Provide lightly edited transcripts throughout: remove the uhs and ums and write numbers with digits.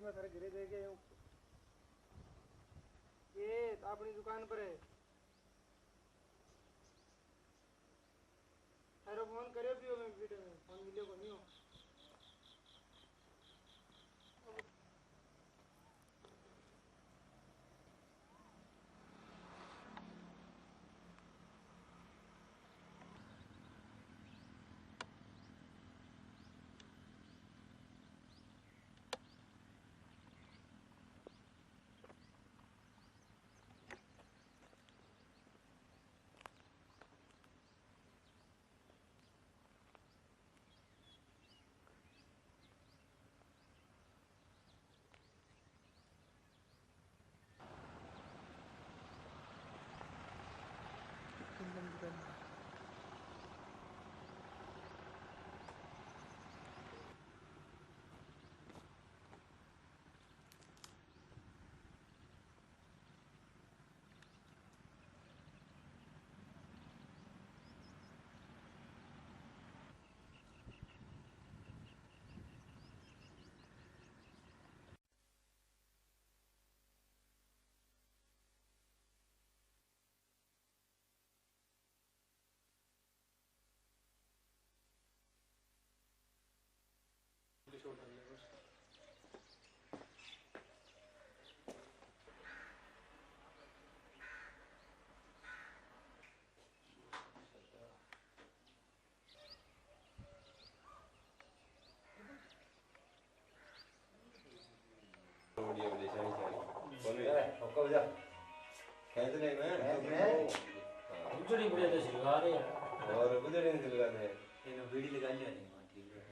मैं थारे घरे दे गया हूँ ये अपनी दुकान पर है थारो फोन करे पियो मैं वीडियो में फोन मिले को नहीं हो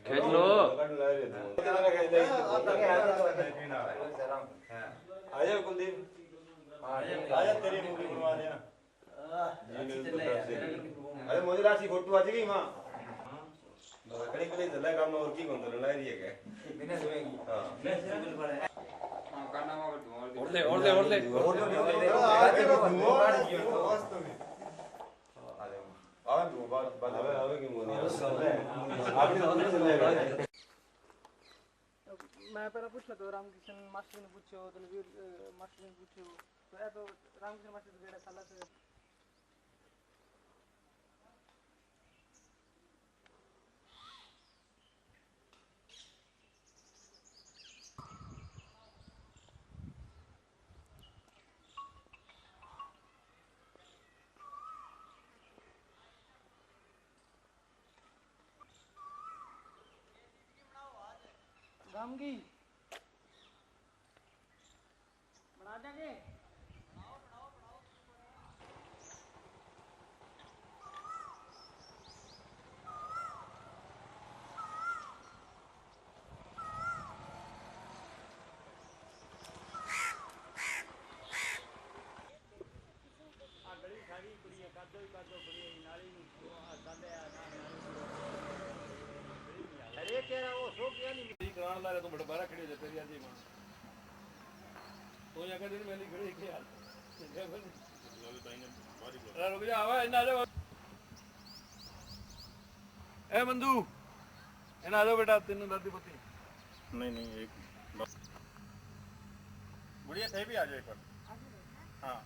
खेल लो आजा कुलदीप आजा तेरी मूवी बनवा देना अरे मुझे राशि फोटो आ जाएगी मां कड़ी कड़ी चला काम और की कौन तो लड़ा रही है क्या बिना सुनेगी हां करना मगर और ले आवे बात आवे की मोनी आपने तो चलेगा मैं पहले पूछ तो रामकृष्ण मास्टर ने पूछो तो वीर मास्टर ने पूछो तो ए तो रामकृष्ण मास्टर तो बेड़ा साला से रामगी बना देंगे अरे कह रहा वो सो किया नहीं कराने लगा तो बड़ा बारा खड़ी हो जाती है जी मां तो या कर दिन मैंने खड़ी के यार अरे रुक जा आवा इना आ ए मंदू इना आ जाओ बेटा तीन दादी पति नहीं एक बुढ़िया थे भी आ जाए पर हां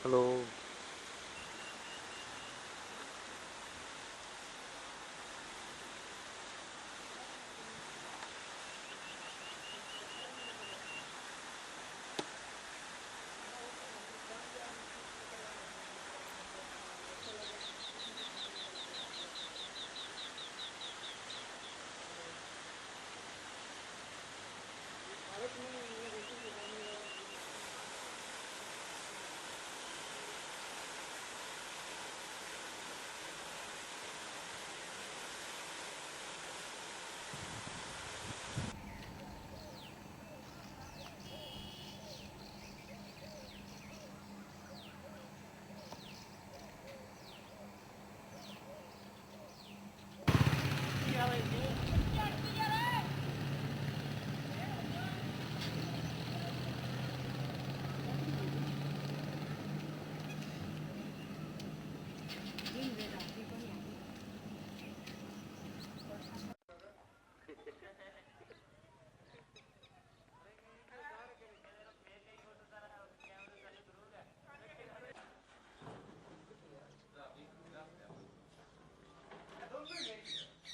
हेलो।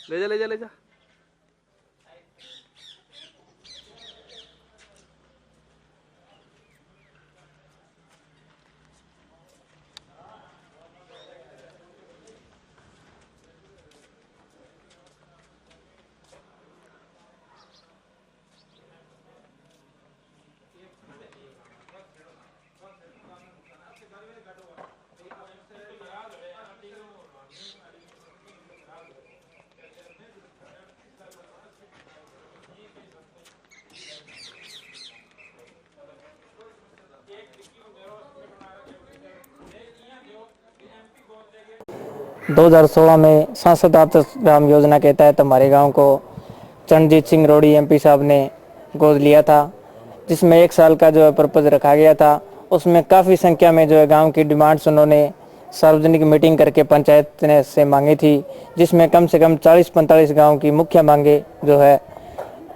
ले जा ले जा ले जा। दो 2016 में सांसद आदर्श ग्राम योजना के तहत हमारे गांव को चरणजीत सिंह रोड़ी एमपी साहब ने गोद लिया था, जिसमें 1 साल का जो है पर्पज रखा गया था। उसमें काफ़ी संख्या में जो है गांव की डिमांड्स उन्होंने सार्वजनिक मीटिंग करके पंचायत ने से मांगी थी, जिसमें कम से कम 40-45 गाँव की मुख्य मांगे जो है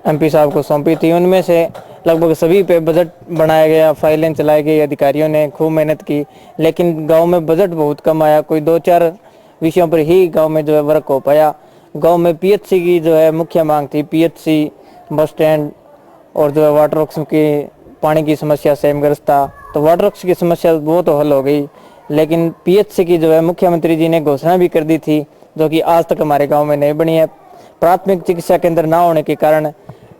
एमपी साहब को सौंपी थी। उनमें से लगभग सभी पे बजट बनाया गया, फाइलें चलाई गई, अधिकारियों ने खूब मेहनत की, लेकिन गांव में बजट बहुत कम आया। कोई 2-4 विषयों पर ही गांव में जो है वर्क हो पाया। गांव में पीएचसी की जो है मुख्य मांग थी, पीएचसी, बस स्टैंड और जो है वाटर वर्क्स की पानी की समस्या सेमग्रस्त था। तो वाटर वर्क्स की समस्या वो तो हल हो गई, लेकिन पीएचसी की जो है मुख्यमंत्री जी ने घोषणा भी कर दी थी, जो कि आज तक हमारे गाँव में नहीं बनी है। प्राथमिक चिकित्सा केंद्र ना होने के कारण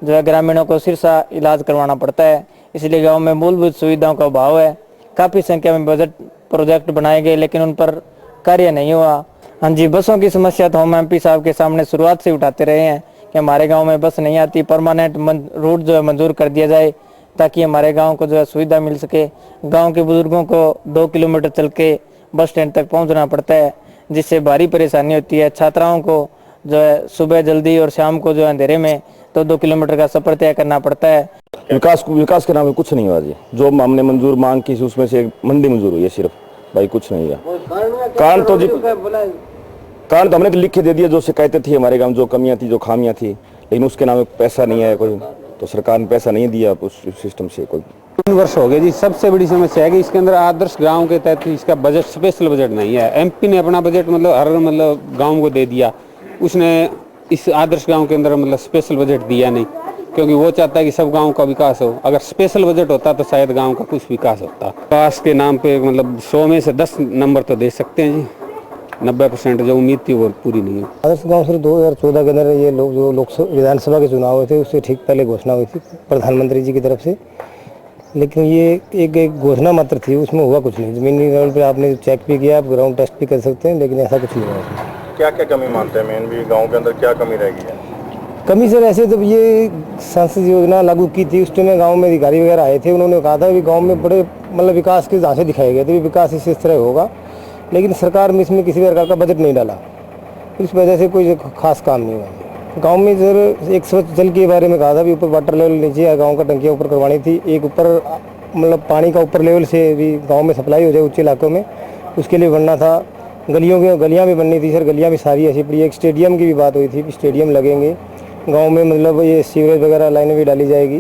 जो है ग्रामीणों को सिरसा इलाज करवाना पड़ता है, इसलिए गांव में मूलभूत सुविधाओं का अभाव है। काफ़ी संख्या में बजट प्रोजेक्ट बनाए गए, लेकिन उन पर कार्य नहीं हुआ। हाँ जी, बसों की समस्या तो हम एमपी साहब के सामने शुरुआत से उठाते रहे हैं कि हमारे गांव में बस नहीं आती, परमानेंट रूट जो है मंजूर कर दिया जाए ताकि हमारे गांव को जो है सुविधा मिल सके। गांव के बुजुर्गों को 2 किलोमीटर चल के बस स्टैंड तक पहुंचना पड़ता है, जिससे भारी परेशानी होती है। छात्राओं को जो है सुबह जल्दी और शाम को जो है अंधेरे में तो 2 किलोमीटर का सफर तय करना पड़ता है। विकास के नाम पे कुछ नहीं हुआ जी। जो हमने मंजूर मांग की उसमें से मंडी मंजूर हुई है सिर्फ, भाई कुछ नहीं है। कारण तो हमने तो लिख के दे दिया, जो शिकायतें थी हमारे गांव, जो कमियां थी, जो खामियां थी, लेकिन उसके नाम पे पैसा नहीं है कोई, तो सरकार ने पैसा नहीं दिया उस सिस्टम से। कोई 3 वर्ष हो गए जी। सबसे बड़ी समस्या है कि इसके अंदर आदर्श गांव के तहत इसका बजट, स्पेशल बजट नहीं है। एमपी ने अपना बजट हर गांव को दे दिया, उसने इस आदर्श गांव के अंदर स्पेशल बजट दिया नहीं, क्योंकि वो चाहता है कि सब गांव का विकास हो। अगर स्पेशल बजट होता तो शायद गांव का कुछ विकास होता। विकास के नाम पे 100 में से 10 नंबर तो दे सकते हैं जी, 90% जो उम्मीद थी वो पूरी नहीं है। आदर्श गांव सिर्फ 2014 के अंदर ये लोग जो विधानसभा के चुनाव हुए थे उससे ठीक पहले घोषणा हुई थी प्रधानमंत्री जी की तरफ से, लेकिन ये एक घोषणा मात्र थी, उसमें हुआ कुछ नहीं। जमीनी लेवल पे आपने चेक भी किया, आप ग्राउंड टेस्ट भी कर सकते हैं, लेकिन ऐसा कुछ नहीं हुआ उसमें। क्या क्या कमी मानते हैं मेन भी गाँव के अंदर, क्या कमी रह गई है? कमी सर ऐसे जब ये संसद योजना लागू की थी उस टाइम गाँव में अधिकारी वगैरह आए थे, उन्होंने कहा था कि गाँव में बड़े विकास के झांसे दिखाए गए थे, विकास इस तरह होगा, लेकिन सरकार में इसमें किसी प्रकार का बजट नहीं डाला, इस वजह से कोई खास काम नहीं हुआ। गांव में सर एक स्वच्छ जल के बारे में कहा था भी ऊपर वाटर लेवल नीचे गांव का टंकियाँ ऊपर करवानी थी, एक ऊपर पानी का ऊपर लेवल से भी गांव में सप्लाई हो जाए ऊंचे इलाकों में, उसके लिए बनना था। गलियाँ भी बननी थी सर, गलियाँ भी सारी ऐसी पड़ी। एक स्टेडियम की भी बात हुई थी, स्टेडियम लगेंगे गाँव में, ये सीवरेज वगैरह लाइनें भी डाली जाएगी,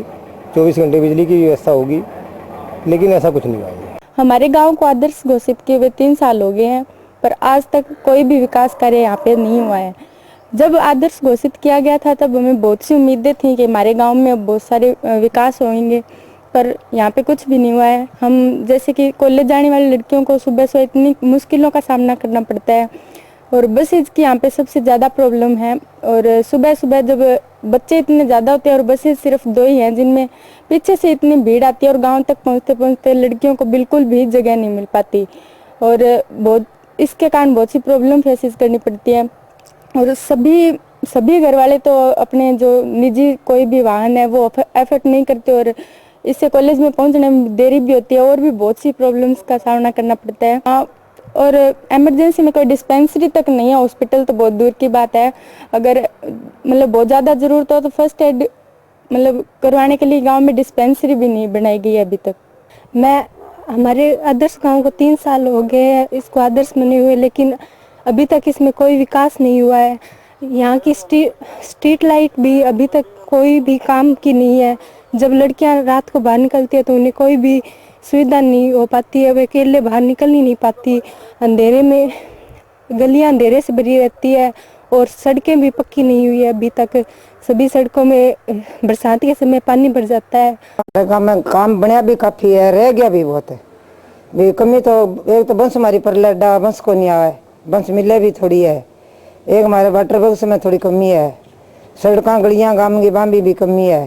24 घंटे बिजली की व्यवस्था होगी, लेकिन ऐसा कुछ नहीं हुआ। हमारे गांव को आदर्श घोषित किए हुए 3 साल हो गए हैं, पर आज तक कोई भी विकास कार्य यहाँ पे नहीं हुआ है। जब आदर्श घोषित किया गया था तब हमें बहुत सी उम्मीदें थी कि हमारे गांव में अब बहुत सारे विकास होंगे, पर यहाँ पे कुछ भी नहीं हुआ है। हम जैसे कि कॉलेज जाने वाली लड़कियों को सुबह से इतनी मुश्किलों का सामना करना पड़ता है, और बसेज की यहाँ पे सबसे ज़्यादा प्रॉब्लम है। और सुबह सुबह जब बच्चे इतने ज़्यादा होते हैं और बसेज सिर्फ 2 ही हैं, जिनमें पीछे से इतनी भीड़ आती है और गांव तक पहुँचते पहुँचते लड़कियों को बिल्कुल भी जगह नहीं मिल पाती, और बहुत इसके कारण बहुत सी प्रॉब्लम फेसेस करनी पड़ती है। और सभी घर वाले तो अपने जो निजी कोई भी वाहन है वो एफर्ट नहीं करते, और इससे कॉलेज में पहुंचने में देरी भी होती है, और भी बहुत सी प्रॉब्लम्स का सामना करना पड़ता है। हाँ, और इमरजेंसी में कोई डिस्पेंसरी तक नहीं है, हॉस्पिटल तो बहुत दूर की बात है। अगर मतलब बहुत ज़्यादा ज़रूरत हो तो फर्स्ट एड मतलब करवाने के लिए गांव में डिस्पेंसरी भी नहीं बनाई गई है अभी तक। हमारे आदर्श गांव को 3 साल हो गए हैं इसको आदर्श बने हुए, लेकिन अभी तक इसमें कोई विकास नहीं हुआ है। यहाँ की स्ट्रीट लाइट भी अभी तक कोई भी काम की नहीं है। जब लड़कियां रात को बाहर निकलती है तो उन्हें कोई भी सुविधा नहीं हो पाती है, वे अकेले बाहर निकल ही नहीं पाती। अंधेरे में गलियां अंधेरे से भरी रहती है, और सड़कें भी पक्की नहीं हुई है अभी तक। सभी सड़कों में बरसात के समय पानी भर जाता है। काम बनया भी काफी है, रह गया भी बहुत है। भी कमी तो एक तो बंस हमारी पर लड्डा बंस को नहीं आया है, बंस मिले भी थोड़ी है। एक हमारे वाटर बॉक्स में थोड़ी कमी है, सड़कों गलियां गांव की बांबी भी कमी है।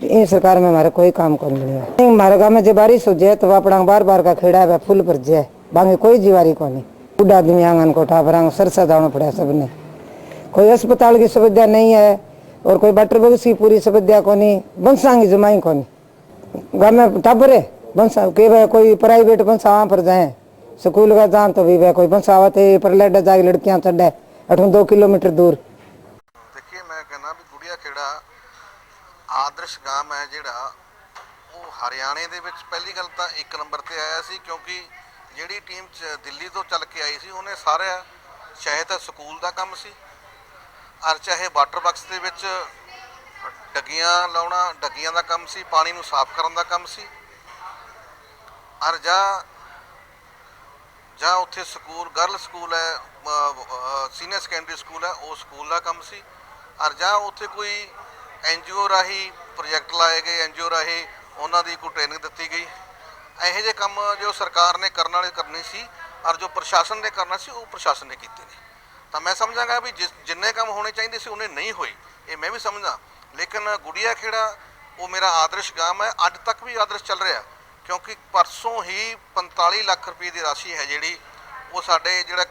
इन सरकार में हमारा कोई काम कौन नहीं है। हमारे गाँव में जब बारिश हो जाए तो अपना बार बार का खेड़ा है फुल भर जाए, बाकी कोई जीवारी को नहीं। बूढ़ा आदमी आंगन को उठा भरा सरसा दाना पड़ा सबने। कोई अस्पताल की सुविधा नहीं है, और कोई वाटर बॉक्स की पूरी सुविधा को नहीं। बंसा की जमाई को नहीं, गाँव में टाबर है बंसा के कोई प्राइवेट बंसा वहाँ पर जाए स्कूल का जान तो भी वह कोई बंसा आते पर लेडा जाके लड़कियां चढ़े 2 किलोमीटर दूर। देखिए मैं कहना भी गुड़िया खेड़ा आदर्श गांव है ਜਿਹੜਾ ਉਹ ਹਰਿਆਣੇ ਦੇ ਵਿੱਚ ਪਹਿਲੀ ਗੱਲ ਤਾਂ 1 ਨੰਬਰ ਤੇ ਆਇਆ ਸੀ, ਕਿਉਂਕਿ ਜਿਹੜੀ ਟੀਮ ਦਿੱਲੀ ਤੋਂ ਚੱਲ ਕੇ ਆਈ ਸੀ ਉਹਨੇ ਸਾਰਾ ਚਾਹੇ ਤਾਂ ਸਕੂਲ ਦਾ ਕੰਮ ਸੀ ਔਰ ਚਾਹੇ ਵਾਟਰ ਬਾਕਸ ਦੇ ਵਿੱਚ ਡੱਗੀਆਂ ਲਾਉਣਾ, ਡੱਗੀਆਂ ਦਾ ਕੰਮ ਸੀ, ਪਾਣੀ ਨੂੰ ਸਾਫ਼ ਕਰਨ ਦਾ ਕੰਮ ਸੀ, ਔਰ ਜਾਂ ਉੱਥੇ ਸਕੂਲ ਗਰਲ ਸਕੂਲ ਹੈ, ਸੀਨੀਅਰ ਸੈਕੰਡਰੀ ਸਕੂਲ ਹੈ, ਉਹ ਸਕੂਲ ਦਾ ਕੰਮ ਸੀ, ਔਰ ਜਾਂ ਉੱਥੇ ਕੋਈ NGO ਰਾਹੀਂ ਪ੍ਰੋਜੈਕਟ ਲਾਏ ਗਏ, NGO ਰਾਹੀਂ ਉਹਨਾਂ ਦੀ ਕੋਈ ਟ੍ਰੇਨਿੰਗ ਦਿੱਤੀ ਗਈ। ਇਹੋ ਜਿਹੇ ਕੰਮ ਜੋ ਸਰਕਾਰ ਨੇ ਕਰਨ ਵਾਲੇ ਕਰਨੇ ਸੀ ਔਰ ਜੋ ਪ੍ਰਸ਼ਾਸਨ ਨੇ ਕਰਨਾ ਸੀ ਉਹ ਪ੍ਰਸ਼ਾਸਨ ਨੇ ਕੀਤੇ ਨੇ। ਤਾਂ ਮੈਂ ਸਮਝਾਂਗਾ ਵੀ ਜਿੰਨੇ ਕੰਮ ਹੋਣੇ ਚਾਹੀਦੇ ਸੀ ਉਹਨੇ ਨਹੀਂ ਹੋਏ, ਇਹ ਮੈਂ ਵੀ ਸਮਝਦਾ। ਲੇਕਿਨ ਗੁੜੀਆ ਖੇੜਾ ਉਹ ਮੇਰਾ ਆਦਰਸ਼ ਗਾਮ ਹੈ, ਅੱਜ ਤੱਕ ਵੀ ਆਦਰਸ਼ ਚੱਲ ਰਿਹਾ, ਕਿਉਂਕਿ ਪਰਸੋਂ ਹੀ 45 ਲੱਖ ਰੁਪਏ ਦੀ ਰਾਸ਼ੀ ਹੈ ਜਿਹੜੀ ਉਹ ਸਾਡੇ ਜਿਹੜਾ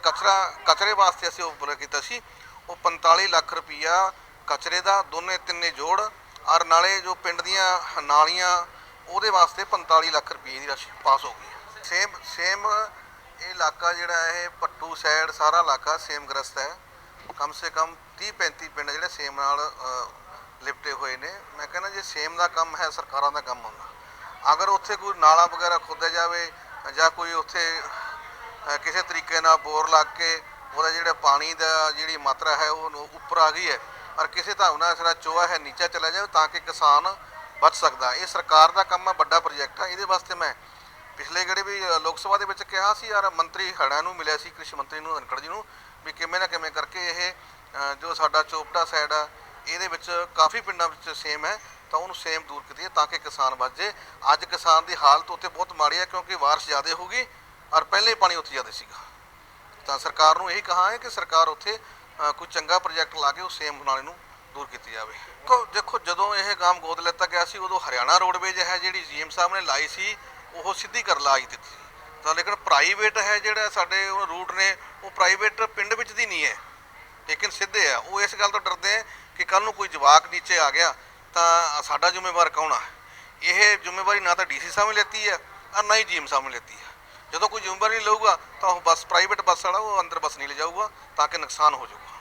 ਕਚਰੇ ਵਾਸਤੇ ਅਸੀਂ ਉਹ ਕੀਤਾ ਸੀ, ਉਹ 45 ਲੱਖ ਰੁਪਈਆ ਕਚਰੇ ਦਾ ਦੋਨੇ ਤਿੰਨੇ ਜੋੜ ਔਰ ਨਾਲੇ ਜੋ ਪਿੰਡ ਦੀਆਂ ਨਾਲੀਆਂ ਉਹਦੇ ਵਾਸਤੇ 45 ਲੱਖ ਰੁਪਏ ਦੀ ਰਾਸ਼ੀ ਪਾਸ ਹੋ ਗਈ। ਸੇਮ ਇਹ ਇਲਾਕਾ ਜਿਹੜਾ ਇਹ ਪੱਟੂ ਸਾਈਡ ਸਾਰਾ ਇਲਾਕਾ ਸੇਮ ਗ੍ਰਸਤ ਹੈ। ਕਮ ਸੇ ਕਮ 30-35 ਪਿੰਡ ਜਿਹੜੇ ਸੇਮ ਨਾਲ ਲਿਪਟੇ ਹੋਏ ਨੇ। ਮੈਂ ਕਹਿੰਦਾ ਜੇ ਸੇਮ ਦਾ ਕੰਮ ਹੈ ਸਰਕਾਰਾਂ ਦਾ ਕੰਮ ਹੁੰਦਾ, ਅਗਰ ਉੱਥੇ ਕੋਈ ਨਾਲਾ ਵਗੈਰਾ ਖੋਦਿਆ ਜਾਵੇ ਜਾਂ ਕੋਈ ਉੱਥੇ ਕਿਸੇ ਤਰੀਕੇ ਨਾਲ ਬੋਰ ਲੱਗ ਕੇ ਉਹਦਾ ਜਿਹੜਾ ਪਾਣੀ ਦਾ ਜਿਹੜੀ ਮਾਤਰਾ ਹੈ ਉਹ ਉੱਪਰ ਆ ਗਈ ਹੈ ਔਰ ਕਿਸੇ ਹਿਸਾਬ ਨਾਲ ਇਸ ਦਾ ਚੋਆ ਹੈ ਨੀਚੇ ਚਲਾ ਜਾਵੇ ਤਾਂ ਕਿ ਕਿਸਾਨ ਬਚ ਸਕਦਾ। ਇਹ ਸਰਕਾਰ ਦਾ ਕੰਮ ਹੈ, ਵੱਡਾ ਪ੍ਰੋਜੈਕਟ ਹੈ। ਇਹਦੇ ਵਾਸਤੇ ਮੈਂ ਪਿਛਲੇ ਗੇੜੇ ਵੀ ਲੋਕ ਸਭਾ ਦੇ ਵਿੱਚ ਕਿਹਾ ਸੀ ਯਾਰ ਮੰਤਰੀ ਹੜ੍ਹਾਂ ਨੂੰ ਮਿਲਿਆ ਸੀ, ਕ੍ਰਿਸ਼ੀ ਮੰਤਰੀ ਨੂੰ ਧਨਖੜ ਜੀ ਨੂੰ, ਵੀ ਕਿਵੇਂ ਨਾ ਕਿਵੇਂ ਕਰਕੇ ਇਹ ਜੋ ਸਾਡਾ ਚੋਪੜਾ ਸਾਈਡ ਆ ਇਹਦੇ ਵਿੱਚ ਕਾਫੀ ਪਿੰਡਾਂ ਵਿੱਚ ਸੇਮ ਹੈ ਤਾਂ ਉਹਨੂੰ ਸੇਮ ਦੂਰ ਕੀਤੀ ਤਾਂ ਕਿ ਕਿਸਾਨ ਬਚ ਜੇ। ਅੱਜ ਕਿਸਾਨ ਦੀ ਹਾਲਤ ਉੱਥੇ ਬਹੁਤ ਮਾੜੀ ਹੈ ਕਿਉਂਕਿ ਬਾਰਿਸ਼ ਜ਼ਿਆਦਾ ਹੋ ਗਈ ਔਰ ਪਹਿਲੇ ਪਾਣੀ ਉੱਥੇ ਜ਼ਿਆਦਾ ਸੀਗਾ। ਤਾਂ ਸਰਕਾਰ ਨੂੰ ਇਹੀ ਕਹਾ ਹੈ ਕਿ ਸਰਕਾਰ ਉੱਥੇ ਕੋਈ ਚੰਗਾ ਪ੍ਰੋਜੈਕਟ ਲਾ ਕੇ ਉਹ ਸੇਮ ਨਾਲੇ ਨੂੰ ਦੂਰ ਕੀਤੀ ਜਾਵੇ। ਦੇਖੋ ਜਦੋਂ ਇਹ ਗਾਮ ਗੋਦ ਲੈਤਾ ਗਿਆ ਸੀ ਉਦੋਂ ਹਰਿਆਣਾ ਰੋਡਵੇਜ ਹੈ ਜਿਹੜੀ GM ਸਾਹਿਬ ਨੇ ਲਾਈ ਸੀ ਉਹ ਸਿੱਧੀ ਕਰ ਲਾਈ ਦਿੱਤੀ ਸੀ। ਤਾਂ ਲੇਕਿਨ ਪ੍ਰਾਈਵੇਟ ਹੈ ਜਿਹੜਾ ਸਾਡੇ ਉਹ ਰੂਟ ਨੇ ਉਹ ਪ੍ਰਾਈਵੇਟ ਪਿੰਡ ਵਿੱਚ ਦੀ ਨਹੀਂ ਹੈ ਲੇਕਿਨ ਸਿੱਧੇ ਆ। ਉਹ ਇਸ ਗੱਲ ਤੋਂ ਡਰਦੇ ਹੈ ਕਿ ਕੱਲ੍ਹ ਨੂੰ ਕੋਈ ਜਵਾਕ ਨੀਚੇ ਆ ਗਿਆ ਤਾਂ ਸਾਡਾ ਜ਼ਿੰਮੇਵਾਰ ਕੌਣ ਆ। ਇਹ ਜ਼ਿੰਮੇਵਾਰੀ ਨਾ ਤਾਂ DC ਸਾਹਿਬ ਨੇ ਲੈਤੀ ਹੈ ਔਰ ਨਾ ਹੀ GM ਸਾਹਿਬ ਨੇ ਲੈਤੀ ਹੈ। ਜਦੋਂ ਕੋਈ ਜ਼ਿੰਮੇਵਾਰੀ ਨਹੀਂ ਲਊਗਾ ਤਾਂ ਉਹ ਬੱਸ ਪ੍ਰਾਈਵੇਟ ਬੱਸ ਵਾਲਾ ਉਹ ਅੰਦਰ ਬੱਸ ਨਹੀਂ ਲੈ ਜਾਊਗਾ ਤਾਂ ਕਿ ਨੁਕਸਾਨ ਹੋ ਜਾਊਗਾ।